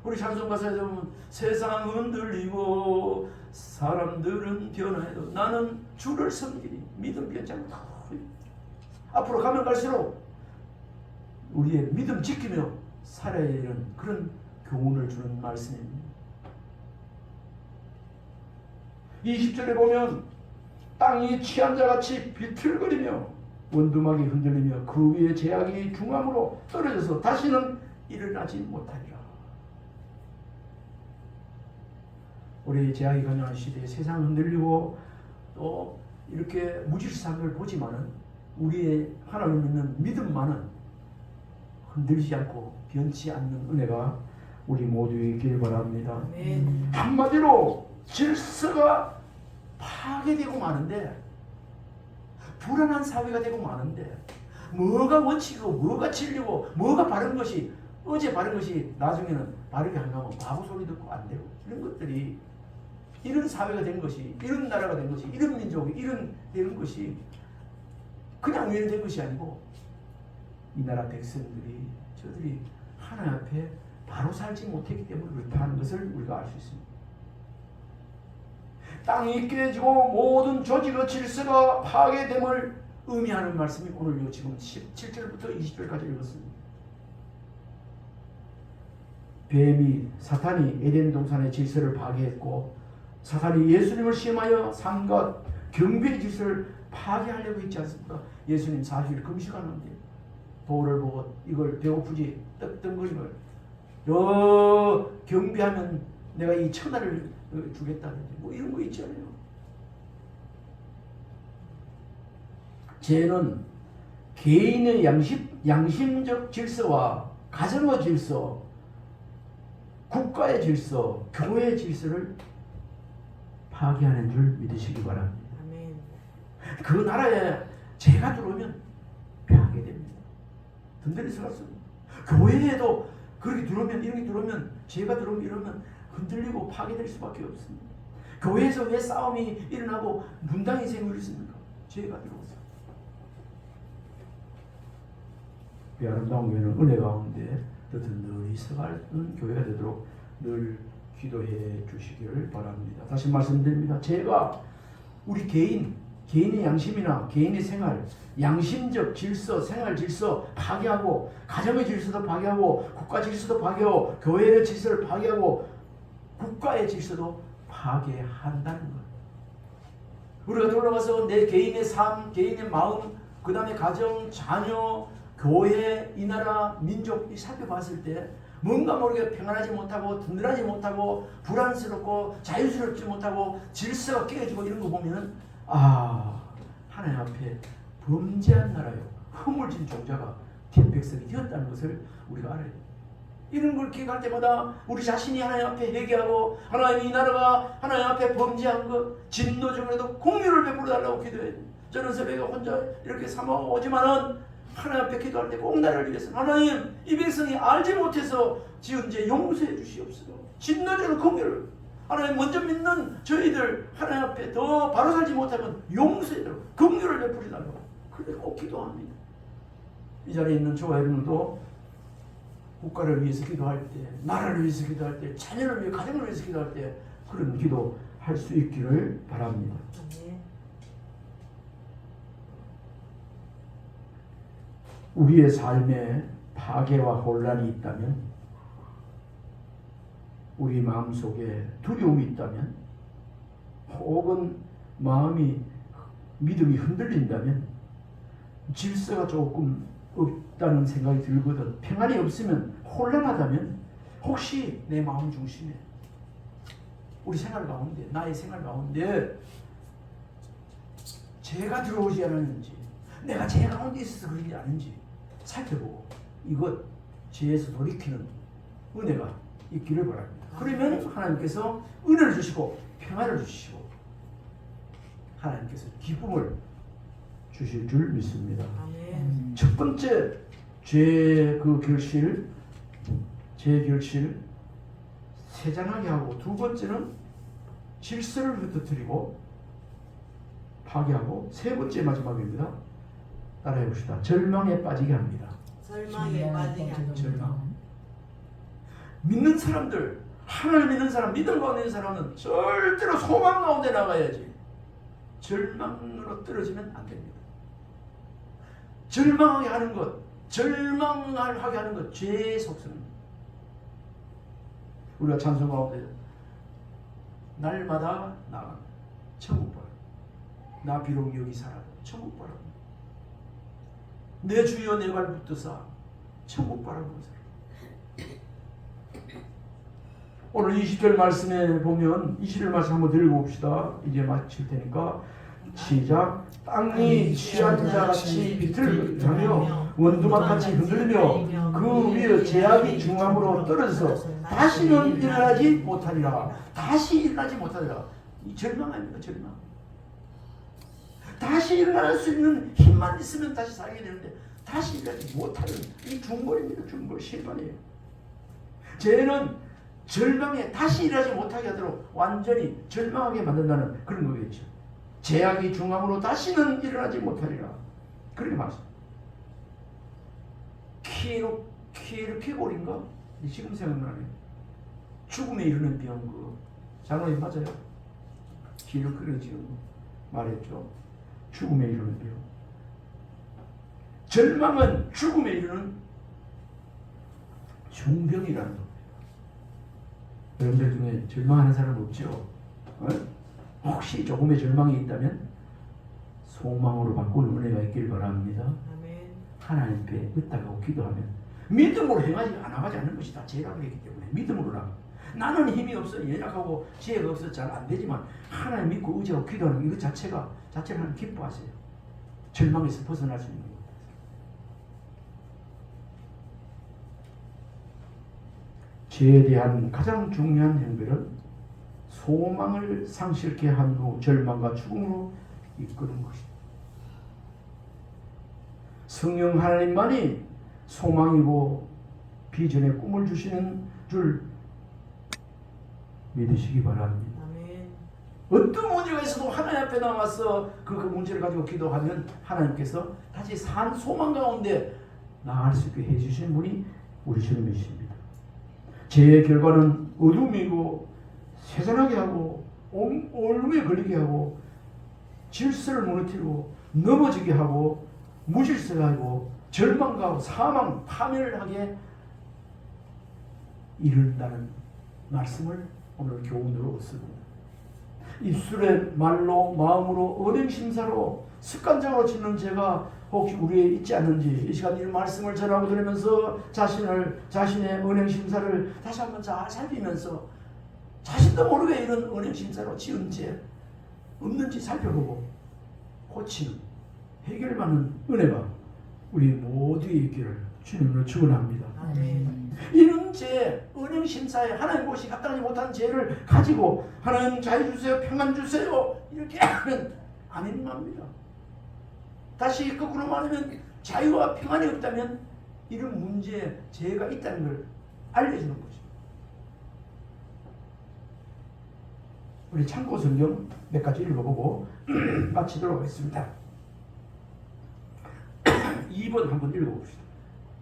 우리 찬송가사에 보면 세상 흔들리고 사람들은 변화해도 나는 주를 섬기니 믿음 변치 않고 앞으로 가면 갈수록 우리의 믿음 지키며 살아야 되는 그런 교훈을 주는 말씀입니다. 20절에 보면 땅이 취한 자같이 비틀거리며 원두막이 흔들리며 그 위에 제약이 중앙으로 떨어져서 다시는 일어나지 못하리라. 우리 제약이 가능한 시대에 세상 흔들리고 또 이렇게 무질서한 걸 보지만은 우리의 하나님 믿는 믿음만은 흔들리지 않고 변치 않는 은혜가 우리 모두에 있길 바랍니다. 한마디로 질서가 파괴되고 마는데 불안한 사회가 되고 마는데 뭐가 원칙이고 뭐가 진리고 뭐가 바른 것이 어제 바른 것이 나중에는 바르게 안 가면 바보 소리 듣고 안 되고 이런 것들이 이런 사회가 된 것이 이런 나라가 된 것이 이런 민족이 이런 되는 것이 그냥 우연된 것이 아니고 이 나라 백성들이 저들이 하나님 앞에 바로 살지 못했기 때문에 그렇다는 것을 우리가 알 수 있습니다. 땅이 깨지고 모든 조직의 질서가 파괴됨을 의미하는 말씀이 오늘 지금 17절부터 20절까지 읽었습니다. 뱀이 사탄이 에덴 동산의 질서를 파괴했고 사탄이 예수님을 시험하여 삶과 경배의 질서를 파괴하려고 했지 않습니까? 예수님 40일 금식하는데 돌을 보고 이걸 배고프지 떡덩거리걸 경배하면 내가 이 천하를 주겠다든지 뭐 이런 거 있잖아요. 죄는 개인의 양심적 질서와 가정의 질서, 국가의 질서, 교회의 질서를 파괴하는 줄 믿으시기 바랍니다. 아멘. 그 나라에 죄가 들어오면 파괴됩니다. 든든히 살았습니다. 교회에도 그렇게 들어오면 이런 게 들어오면 죄가 들어오면 이러면 흔들리고 파괴될 수밖에 없습니다. 교회에서 왜 싸움이 일어나고 분당이 생기고 있습니까? 죄가 들어오서. 이 아름다운 교회는 은혜 가운데 더 든든히 서가는 교회가 되도록 늘 기도해 주시기를 바랍니다. 다시 말씀드립니다. 죄가 우리 개인의 양심이나 개인의 생활, 양심적 질서, 생활 질서 파괴하고 가정의 질서도 파괴하고 국가 질서도 파괴하고 교회의 질서를 파괴하고 국가의 질서도 파괴한다는 것. 우리가 돌아가서 내 개인의 삶, 개인의 마음, 그 다음에 가정, 자녀, 교회, 이 나라, 민족 살펴봤을 때 뭔가 모르게 평안하지 못하고 든든하지 못하고 불안스럽고 자유스럽지 못하고 질서가 깨어지고 이런 거 보면은 하나님 앞에 범죄한 나라요 허물진 종자가 백성이 되었다는 것을 우리가 알아야 돼요. 이런 걸 기억할 때마다 우리 자신이 하나님 앞에 회개하고 하나님 이 나라가 하나님 앞에 범죄한 것 진노중에도 공유를 베풀어 달라고 기도해요. 저는 새벽에 혼자 이렇게 사모하고 오지만은 하나님 앞에 기도할 때 꼭 나를 위해서 하나님 이 백성이 알지 못해서 지은 죄 용서해 주시옵소서. 진노중의 공유를 하나님 먼저 믿는 저희들 하나님 앞에 더 바로 살지 못하면 용서해 달라고 공유를 베풀어 달라고 그렇게 꼭 기도합니다. 이 자리에 있는 저와 여러분도 국가를 위해서 기도할 때, 나라를 위해서 기도할 때, 자녀를 위해 가정을 위해서 기도할 때 그런 기도할 수 있기를 바랍니다. 아멘. 우리의 삶에 파괴와 혼란이 있다면, 우리 마음속에 두려움이 있다면, 혹은 믿음이 흔들린다면, 질서가 조금 없다는 생각이 들거든. 평안이 없으면 혼란하다면 혹시 내 마음 중심에 우리 생활 가운데 나의 생활 가운데 죄가 들어오지 않았는지 내가 죄 가운데 있어서 그러지 않은지 살펴보고 이것 죄에서 돌이키는 은혜가 있기를 바랍니다. 그러면 하나님께서 은혜를 주시고 평안을 주시고 하나님께서 기쁨을 주실 줄 믿습니다. 아멘. 첫 번째 죄 결실 세잔하게 하고 두 번째는 질서를 흩어뜨리고 파괴하고 세 번째 마지막입니다. 따라해 봅시다. 절망에 빠지게 합니다. 절망에 빠지게 합니다. 절망. 믿는 사람들, 하나님 믿는 사람, 믿음 가운데 있는 사람은 절대로 소망 가운데 나가야지. 절망으로 떨어지면 안 됩니다. 절망하게 하는 것, 절망하게 하는 것, 죄의 속성입니다. 우리가 찬송 가운데 날마다 나갑니다. 천국 바라. 나 비록 여기 살아도 천국 바라. 내 주여 내 발 붙드사 천국 바라보면서. 오늘 20절 말씀에 보면 20절 말씀 한번 읽어봅시다. 이제 마칠 테니까 시작. 땅이 취한 자같이 비틀거리며 원두막같이 흔들리며 그 위에 제약이 중앙으로 떨어져서 다시는 일어나지 못하리라. 다시 일어나지 못하리라. 이 절망 아닙니까? 절망. 다시 일어날 수 있는 힘만 있으면 다시 살게 되는데 다시 일어나지 못하는 이 중벌입니다. 중벌 실반이에요. 죄는 절망에 다시 일어나지 못하게 하도록 완전히 절망하게 만든다는 그런 거겠죠. 제약이 중앙으로 다시는 일어나지 못하리라. 그렇게 말씀. 키르케고리인가? 지금 생각나네. 죽음에 이르는 병, 장로님 맞아요? 길로 끌어지는 말했죠. 죽음에 이르는 병. 절망은 죽음에 이르는 중병이라는 겁니다. 여러분들 중에 절망하는 사람 없죠? 혹시 조금의 절망이 있다면 소망으로 바꾸는 은혜가 있길 바랍니다. 아멘. 하나님 앞에 의탁하고 기도하면 믿음으로 행하지 않아가지 않는 것이 다 죄라고 했기 때문에 믿음으로 나가. 나는 힘이 없어, 연약하고 지혜가 없어 잘 안 되지만 하나님 믿고 의지하고 기도하는 이것 자체를 하나님 기뻐하세요. 절망에서 벗어날 수 있는 것. 죄에 대한 가장 중요한 행별은 소망을 상실케 한 후 절망과 죽음으로 이끄는 것입니다. 성령 하나님만이 소망이고 비전의 꿈을 주시는 줄 믿으시기 바랍니다. 아멘. 어떤 문제가 있어도 하나님 앞에 나와서 그 문제를 가지고 기도하면 하나님께서 다시 산 소망 가운데 나아갈 수 있게 해주시는 분이 우리 주님이십니다. 죄의 결과는 어둠이고 세잔하게 하고 얼음에 걸리게 하고 질서를 무너뜨리고 넘어지게 하고 무질서하고 절망과 사망, 파멸을 하게 이른다는 말씀을 오늘 교훈으로 얻습니다. 입술의 말로 마음으로 언행심사로 습관적으로 짓는 죄가 혹시 우리에 있지 않는지 이 시간 이 말씀을 전하고 들으면서 자신의 언행심사를 다시 한번 잘 살피면서 자신도 모르게 이런 언행심사로 지은 죄 없는지 살펴보고 고치는 해결받는 은혜가 우리 모두에 있기를 주님으로 축원합니다. 아멘. 이런 죄, 언행심사에 하나님 것이 합당하지 못한 죄를 가지고 하나님 자유 주세요, 평안 주세요 이렇게 하면 아닌 겁니다. 다시 거꾸로 말하면 자유와 평안이 없다면 이런 문제에 죄가 있다는 걸 알려주는 거죠. 우리 참고 성경 몇 가지 읽어보고 마치도록 하겠습니다. 2번 한번 읽어봅시다.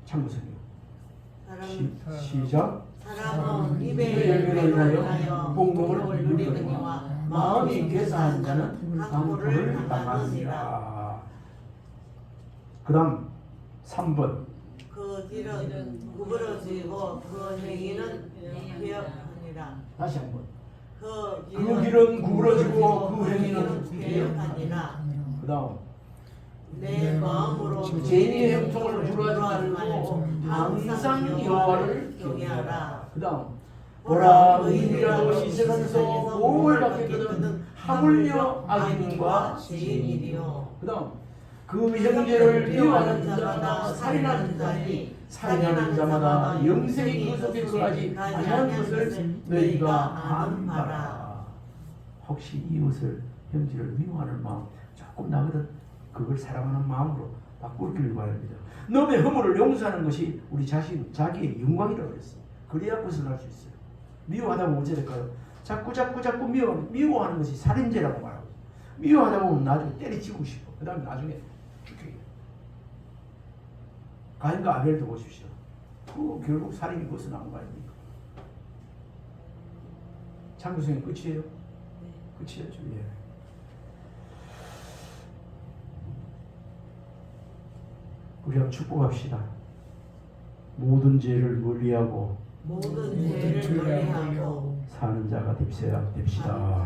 참고 성경. 시작. 사람은 입의 입의 열매로 열매로 인하여 복목을 복을 누리거니와 마음이 괴사한 자는 강포를 당하느니라. 그 다음 3번. 그 길은 구부러지고 그 행위는 괴역하니라. 다시 한번. 그 그 길은 구부러지고 그 행위는 괴역하니라. 그 다음 내 마음으로 죄인의 형통을 불하지 말고 항상 여호와를 경외하라. 그 다음 보라 의인이라도 시세상에서 보응을 받겠거든 하물며 악인과 죄인이리요. 그 다음 그 형제를 미워하는 자마다 살인하는 자니 살인하는 자마다 영생이 그 속에 들어가지 아니한 것을 너희가 아는 바라. 혹시 이웃을 형제를 미워하는 마음 조금 나거든 그걸 사랑하는 마음으로 바꾸기를 바랍니다. 너의 허물을 용서하는 것이 우리 자기의 영광이라고 그랬어. 그래야 벗어날 수 있어요. 미워하다 보면 어찌 될까요? 자꾸 미워하는 것이 살인죄라고 말하고 미워하다 보면 나중에 때리치고 싶어. 그 다음에 나중에 죽게. 가인과 아벨도 보십시오. 그 결국 살인이 벗어난 거 아닙니까? 참고성이 끝이에요? 끝이었죠. 예. 우리 한번 축복합시다. 모든 죄를 멀리하고 모든 죄를 멀리하고 사는 자가 됩시다.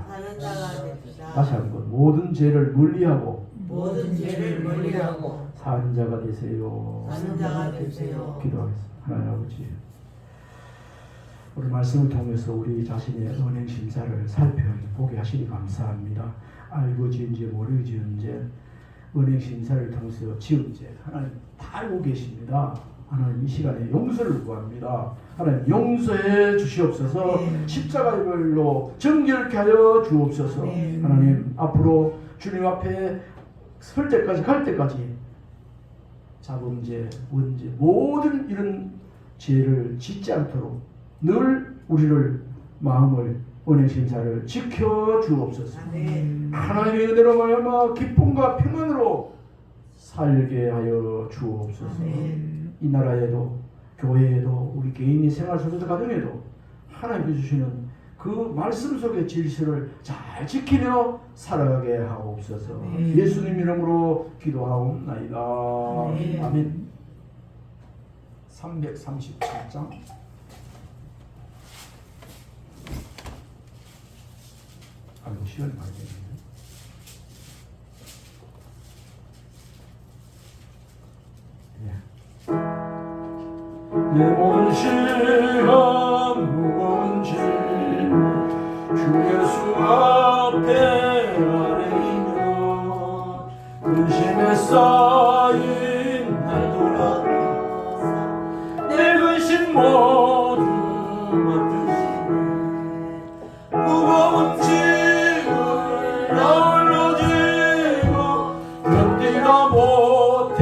사는 자가 됩시다. 다시 한번 모든 죄를 멀리하고 모든 죄를 멀리하고 사는 자가 되세요. 사는 자가 되세요. 기도하겠습니다. 하나님 아버지, 우리 말씀을 통해서 우리 자신의 은행 심사를 살펴보게 하시니 감사합니다. 알고 지은 죄, 모르고 지은 죄, 은행 심사를 통해서 지은 죄, 하나님 다 알고 계십니다. 하나님 이 시간에 용서를 구합니다. 하나님 용서해 주시옵소서. 십자가의 별로 정결케 하여 주옵소서. 하나님 앞으로 주님 앞에 설 때까지 갈 때까지 자범죄, 원죄 모든 이런 죄를 짓지 않도록 늘 우리를 마음을 은행 심사를 지켜 주옵소서. 하나님의 은혜로 말미암아 기쁨과 평안으로 살게 하여 주옵소서. 이 나라에도 교회에도 우리 개인의 생활 속에서 가정에도 하나님께서 주시는 그 말씀 속의 질서를 잘 지키며 살아가게 하옵소서. 네. 예수님 이름으로 기도하옵나이다. 네. 아멘. 337장 아이고 시간이 많이 되네요. 내 모든 시험 무거운 짐 주 예수 앞에 아뢰이며 근심에 쌓인 날도라 내 근심 모두 맡으시네 무거운 짐을 나홀로 지고 견디다 못해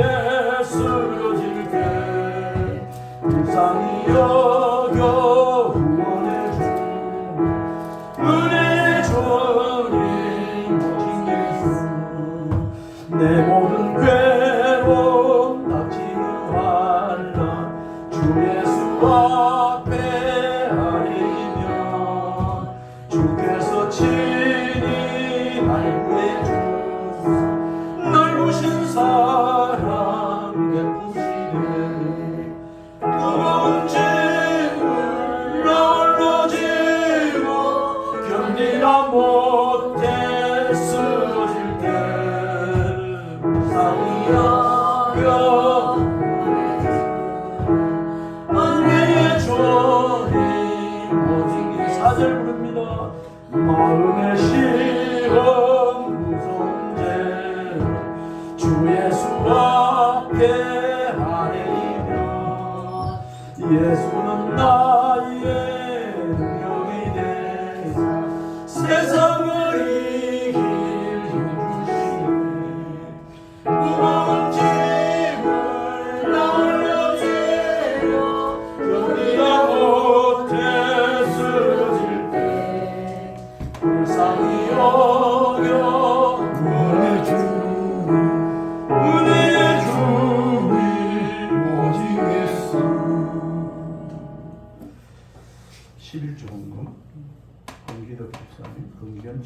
쓰러질 때 불쌍히 여겨 구원해 주 은혜의 주님 오직 예수 내 모든 괴로움 닥치는 환난 주 예수 앞에 아뢰이면 주께서 친히 날 구해 주사 넓으신 사랑 베푸시네 무거운 짐을 나홀로 지고 견디다 못해 쓰러질 때 불쌍히 여겨 은혜의 주님 오직 4절 부릅니다. 마음의 시험 무서운 죄주 예수 앞에 아뢰이며 예수는 나의 능력이 되사 세상을 이길 힘 주시네 무거운 짐을 나홀로 지고 견디다 못해 쓰러질 때 불쌍히 여겨 은혜의 주님 오직 예수 11조 헌금 권기덕 집사님, 권기현